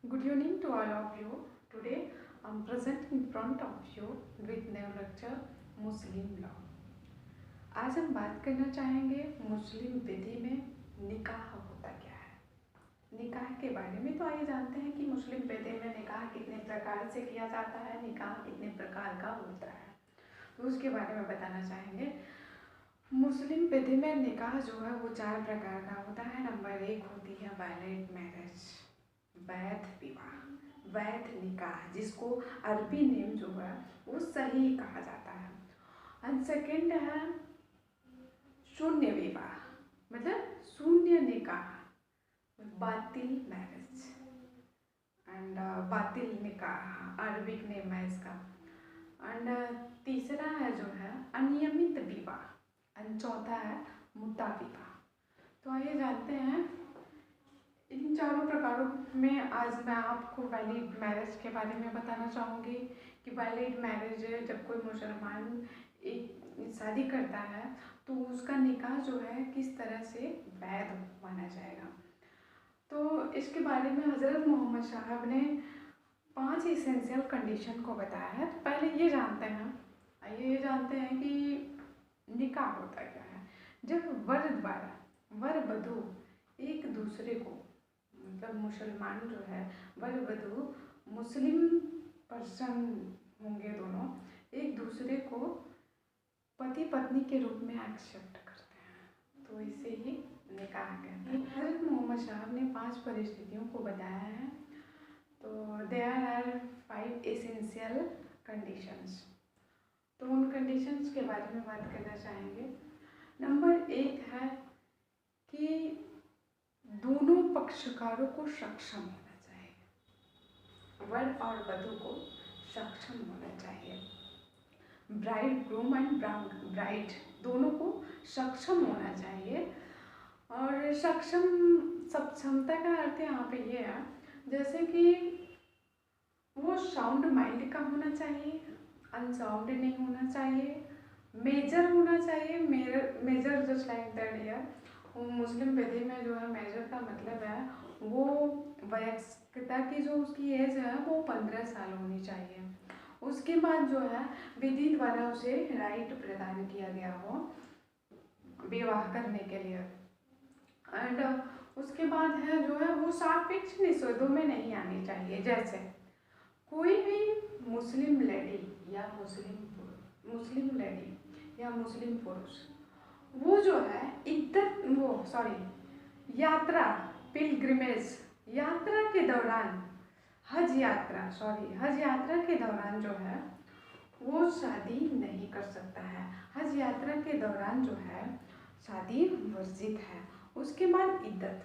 Good evening to all of you. Today I am present in front of you with new lecture Muslim law. आज हम बात करना चाहेंगे मुस्लिम विधि में निकाह होता क्या है। निकाह के बारे में तो आइए जानते हैं कि मुस्लिम विधि में निकाह कितने प्रकार से किया जाता है, निकाह कितने प्रकार का होता है, तो उसके बारे में बताना चाहेंगे। मुस्लिम विधि में निकाह जो है वो 4 प्रकार का होता है। नंबर 1 होती है वैलिड मैरिज, वैध विवाह, वैध निकाह, जिसको अरबी नेम जो है वो सही कहा जाता है। एंड सेकेंड है शून्य विवाह, मतलब शून्य निकाह, बातिल मैरिज एंड बातिल निकाह अरबिक नेम है इसका। एंड तीसरा है जो है अनियमित विवाह एंड चौथा है मुद्दा विवाह। तो आइए जानते हैं इन चारों प्रकारों में। आज मैं आपको वैलिड मैरिज के बारे में बताना चाहूँगी कि वैलिड मैरिज जब कोई मुसलमान एक शादी करता है तो उसका निकाह जो है किस तरह से वैध माना जाएगा। तो इसके बारे में हज़रत मोहम्मद साहब ने 5 इसेंशियल कंडीशन को बताया है। तो पहले ये जानते हैं, आइए ये जानते हैं कि निकाह होता क्या है। जब वर द्वारा वर वधू एक दूसरे को, मतलब मुसलमान जो है वर वधू मुस्लिम पर्सन होंगे, दोनों एक दूसरे को पति पत्नी के रूप में एक्सेप्ट करते हैं, तो इसे ही निकाह कहते हैं। हज़रत मोहम्मद साहब ने 5 परिस्थितियों को बताया है। तो देयर आर 5 एसेंशियल कंडीशंस। तो उन कंडीशंस के बारे में बात करना चाहेंगे। नंबर 1 है कि दोनों पक्षकारों को सक्षम होना चाहिए, वर और वधू को सक्षम होना चाहिए। ब्राइड ग्रूम एंड ब्राइड दोनों को सक्षम होना चाहिए। और सक्षमता का अर्थ यहाँ पे ये है जैसे कि वो साउंड माइंड का होना चाहिए, अनसाउंड नहीं होना चाहिए, मेजर होना चाहिए। Major just like that year, मुस्लिम विधि में जो है मेजर का मतलब है वो वयस्कता की जो उसकी एज है वो 15 साल होनी चाहिए। उसके बाद जो है विधि द्वारा उसे राइट प्रदान किया गया हो विवाह करने के लिए। एंड उसके बाद है जो है वो सापेक्ष निषेधों में नहीं आनी चाहिए। जैसे कोई भी मुस्लिम लेडी या मुस्लिम पुरुष वो जो है यात्रा पिलग्रिमेज यात्रा के दौरान हज यात्रा के दौरान जो है वो शादी नहीं कर सकता है। हज यात्रा के दौरान जो है शादी वर्जित है। उसके बाद इद्दत,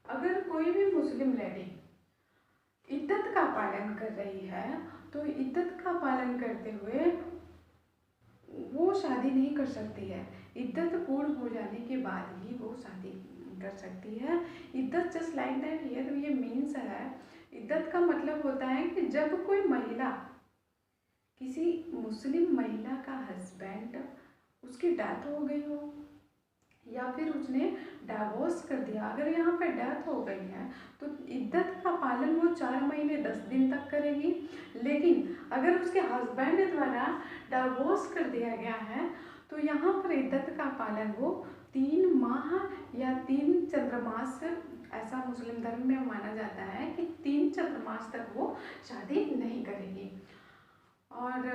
अगर कोई भी मुस्लिम लेडी इद्दत का पालन कर रही है तो इद्दत का पालन करते हुए वो शादी नहीं कर सकती है। इद्दत पूर्ण हो जाने के बाद ही वो शादी कर सकती है। इद्दत जस्ट लाइक दैट हियर ये मीन्स है, इद्दत का मतलब होता है कि जब कोई महिला, किसी मुस्लिम महिला का हस्बैंड उसकी डेथ हो गई हो या फिर उसने डाइवोर्स कर दिया, अगर यहाँ पे डेथ हो गई है तो इद्दत का पालन वो 4 महीने 10 दिन तक करेगी। लेकिन अगर उसके हस्बैंड द्वारा डाइवोर्स कर दिया गया है तो यहाँ पर इद्दत का पालन वो 3 माह या 3 चंद्रमास, ऐसा मुस्लिम धर्म में माना जाता है कि 3 चंद्रमास तक वो शादी नहीं करेगी। और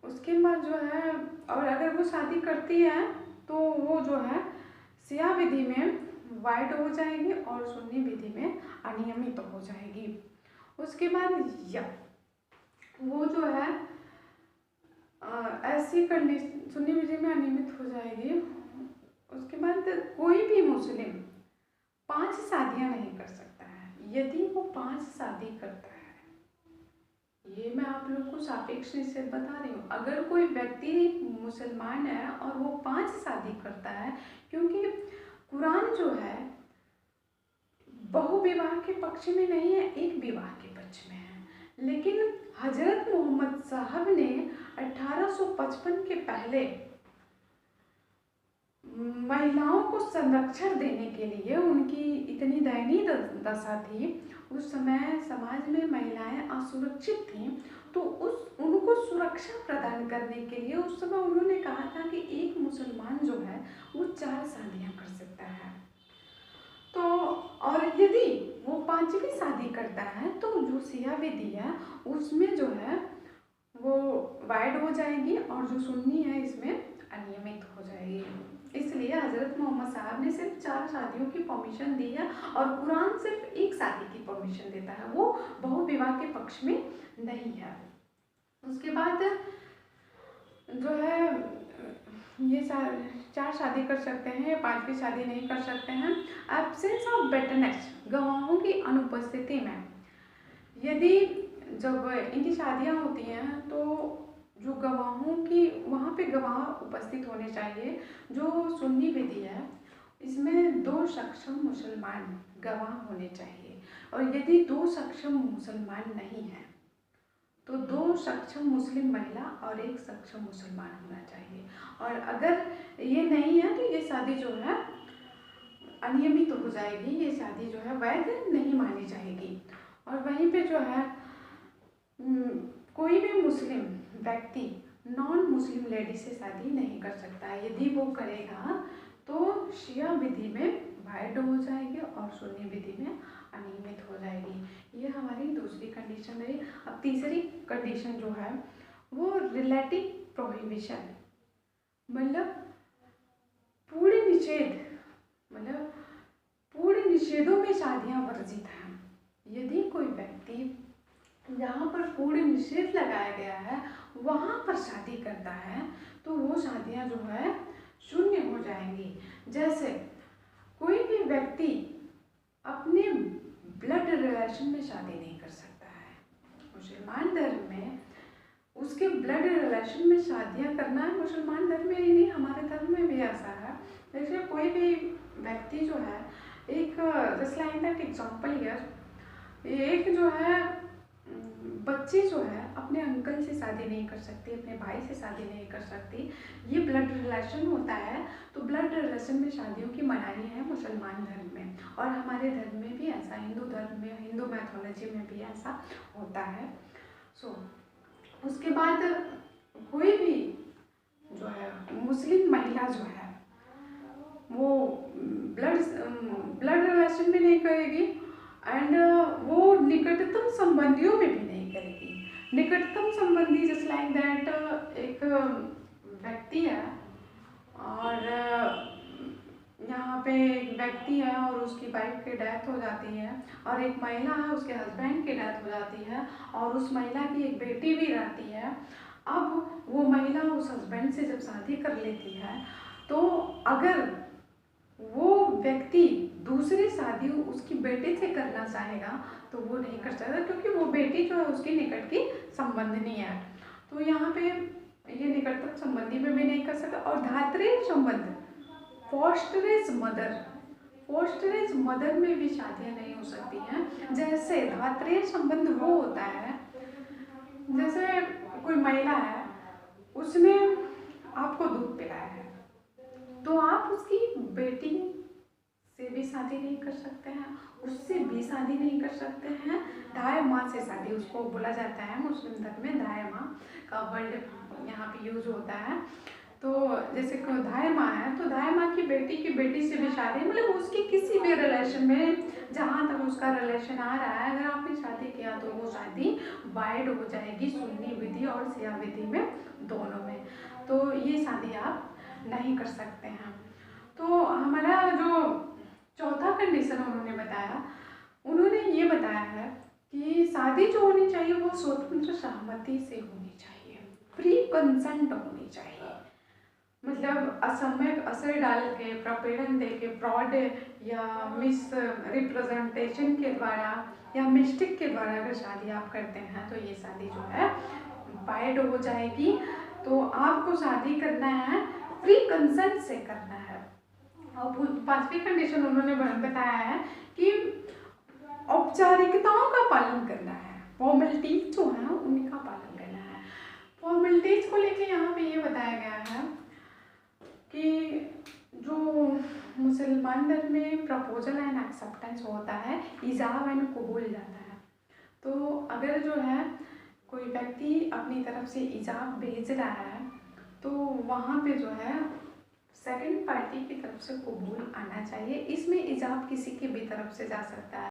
उसके बाद जो है, और अगर वो शादी करती है तो वो जो है शिया विधि में वाइड हो जाएगी और सुन्नी विधि में अनियमित हो जाएगी। उसके बाद वो जो है ऐसी कंडीशन सुन्नी विधि में अनियमित हो जाएगी। उसके बाद कोई भी मुस्लिम 5 शादियां नहीं कर सकता है। यदि वो 5 शादी करता है, ये मैं आप लोग को सापेक्ष निषेध बता रही हूँ। अगर कोई व्यक्ति मुसलमान है और वो 5 शादी करता है, क्योंकि कुरान जो है बहुविवाह के पक्ष में नहीं है, एक विवाह के पक्ष में है। लेकिन हजरत मोहम्मद साहब ने 1855 के पहले महिलाओं को संरक्षण देने के लिए, उनकी इतनी दयनीय दशा थी उस समय समाज में महिलाएं असुरक्षित थीं, तो उनको सुरक्षा प्रदान करने के लिए उस समय उन्होंने कहा था कि एक मुसलमान जो है वो 4 शादियां कर सकता है। तो और यदि वो 5वीं शादी करता है तो जो शिया विधि है उसमें जो है वो वाइड हो जाएगी और जो सुन्नी है इसमें अनियमित हो जाएगी। इसलिए हज़रत मोहम्मद साहब ने सिर्फ 4 शादियों की परमिशन दी है और कुरान सिर्फ एक शादी की परमिशन देता है, वो बहुविवाह के पक्ष में नहीं है। उसके बाद जो है ये 4 शादी कर सकते हैं, 5वीं शादी नहीं कर सकते हैं। एब्सेंस ऑफ विटनेस, गवाहों की अनुपस्थिति में यदि जब इनकी शादियां होती हैं तो जो गवाहों की वहाँ पे गवाह उपस्थित होने चाहिए। जो सुन्नी विधि है इसमें 2 सक्षम मुसलमान गवाह होने चाहिए और यदि 2 सक्षम मुसलमान नहीं है तो 2 सक्षम मुस्लिम महिला और 1 सक्षम मुसलमान होना चाहिए। और अगर ये नहीं है तो ये शादी जो है अनियमित हो जाएगी, ये शादी जो है वैध नहीं मानी जाएगी। और वहीं पे जो है कोई भी मुस्लिम व्यक्ति नॉन मुस्लिम लेडी से शादी नहीं कर सकता है। यदि वो करेगा तो शिया विधि में वाइड हो जाएगी और सुन्नी विधि में अनियमित हो जाएगी। ये हमारी दूसरी कंडीशन रही। अब तीसरी कंडीशन जो है वो रिलेटिव प्रोहिबिशन, मतलब पूर्ण निषेध, मतलब पूर्ण निषेधों में शादियां वर्जित हैं। यदि कोई व्यक्ति जहाँ पर पूर्ण निषेध लगाया गया है वहाँ पर शादी करता है तो वो शादियाँ जो है शून्य हो जाएंगी। जैसे कोई भी व्यक्ति अपने ब्लड रिलेशन में शादी नहीं कर सकता है। मुसलमान धर्म में उसके ब्लड रिलेशन में शादियाँ करना है, मुसलमान धर्म में ही नहीं हमारे धर्म में भी ऐसा है। जैसे कोई भी व्यक्ति जो है एक just like that example here, एक जो है बच्ची जो है अपने अंकल से शादी नहीं कर सकती, अपने भाई से शादी नहीं कर सकती, ये ब्लड रिलेशन होता है। तो ब्लड रिलेशन में शादियों की मनाही है मुसलमान धर्म में और हमारे धर्म में भी ऐसा, हिंदू धर्म में, हिंदू मैथोलॉजी में भी ऐसा होता है। उसके बाद कोई भी जो है मुस्लिम महिला जो है वो ब्लड रिलेशन भी नहीं करेगी एंड वो निकटतम संबंधियों में भी नहीं करेगी। निकटतम संबंधी जस्ट लाइक दैट एक व्यक्ति है और यहाँ पे एक व्यक्ति है और उसकी वाइफ की डेथ हो जाती है और एक महिला है उसके हस्बैंड की डेथ हो जाती है और उस महिला की एक बेटी भी रहती है। अब वो महिला उस हस्बैंड से जब शादी कर लेती है तो अगर वो व्यक्ति दूसरी शादी उसकी बेटी से करना चाहेगा तो वो नहीं कर सकता क्योंकि वो बेटी जो है उसकी निकट की संबंधिनी है। तो यहाँ पे ये निकटतम संबंधी में भी नहीं कर सकता। और धात्रीय संबंध, फोस्टरेज मदर में भी शादियाँ नहीं हो सकती हैं। जैसे धात्रीय संबंध वो होता है जैसे कोई महिला है उसने आपको दूध पिलाया है तो आप उसकी बेटी से भी शादी नहीं कर सकते हैं, उससे भी शादी नहीं कर सकते हैं। दाई माँ से शादी, उसको बोला जाता है मुस्लिम धर्म में दाई माँ का वर्ड यहाँ पे यूज होता है। तो जैसे दाई माँ है तो दाई माँ की बेटी से भी शादी, मतलब उसकी किसी भी रिलेशन में जहाँ तक उसका रिलेशन आ रहा है अगर आपने शादी किया तो वो शादी वाइड हो जाएगी सुन्नी विधि और शिया विधि में, दोनों में। तो ये शादी आप नहीं कर सकते हैं। तो हमारा जो चौथा कंडीशन उन्होंने बताया, उन्होंने ये बताया है कि शादी जो होनी चाहिए वो स्वतंत्र सहमति से होनी चाहिए, फ्री कंसेंट होनी चाहिए। मतलब असम्यक असर डाल के, प्रपेड़न दे के, फ्रॉड या मिस रिप्रेजेंटेशन के द्वारा या मिस्टेक के द्वारा अगर शादी आप करते हैं तो ये शादी जो है वाइड हो जाएगी। तो आपको शादी करना है फ्री कंसेंट से करना है। और 5वीं कंडीशन उन्होंने बताया है कि औपचारिकताओं का पालन करना है, फॉर्मेलिटीज जो है उनका पालन करना है। फॉर्मेलिटीज को लेके यहाँ पे ये बताया गया है कि जो मुसलमान धर्म में प्रपोजल एंड एक्सेप्टेंस होता है, इजाब एंड कबूल जाता है। तो अगर जो है कोई व्यक्ति अपनी तरफ से इजाब भेज रहा है तो वहाँ पे जो है सेकंड पार्टी की तरफ से कबूल आना चाहिए। इसमें इजाब किसी की भी तरफ से जा सकता है।